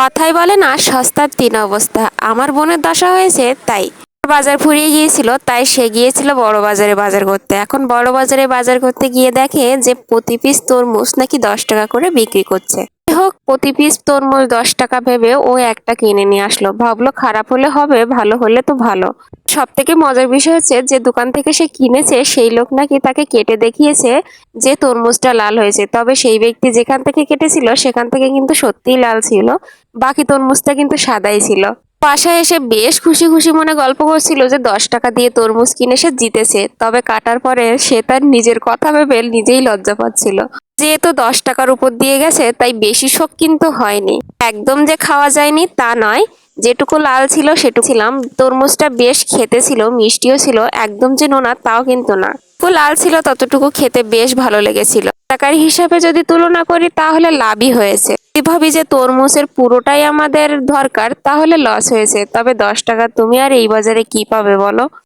কথাই বলে না, সস্তার তিন অবস্থা। আমার বোনের দশা হয়েছে তাই। বাজার ফুরিয়ে গিয়েছিল, তাই সে গিয়েছিল বড় বাজারে বাজার করতে। এখন বড় বাজারে বাজার করতে গিয়ে দেখে যে প্রতি পিস তরমুজ নাকি 10 টাকা করে বিক্রি করছে। যাই হোক, প্রতি পিস তরমুজ 10 টাকা ভেবে ও একটা কিনে নিয়ে আসলো। ভাবলো খারাপ হলে হবে, ভালো হলে তো ভালো। সব থেকে মজার বিষয় হচ্ছে যে দোকান থেকে সে কিনেছে সেই লোক নাকি তাকে কেটে দেখিয়েছে যে তরমুজটা লাল হয়েছে, তবে সেই ব্যক্তি যেখান থেকে কেটেছিল সেখান থেকে কিন্তু সত্যিই লাল ছিল, বাকি তরমুজটা কিন্তু সাদাই ছিল। বাসায় এসে বেশ খুশি খুশি মনে গল্প করছিল যে 10 টাকা দিয়ে তরমুজ কিনে সে জিতেছে। তবে কাটার পরে সে তার নিজের কথা ভেবে নিজেই লজ্জা পাচ্ছিল। যেহেতু 10 টাকার উপর দিয়ে গেছে তাই বেশি শখ কিন্তু হয়নি। একদম যে খাওয়া যায়নি তা নয়, যেটুকু লাল ছিল সেটুকু ছিলাম। তরমুজটা বেশ খেতে ছিল, মিষ্টিও ছিল, একদম যে নোনা তাও কিন্তু না। যতটুকু লাল ছিল ততটুকু খেতে বেশ ভালো লেগেছিল। টাকার হিসাবে যদি তুলনা করি তাহলে লাভই হয়েছে। যদি ভাবি যে তরমুজের পুরোটাই আমাদের দরকার তাহলে লস হয়েছে। তবে 10 টাকা তুমি আর এই বাজারে কি পাবে বলো?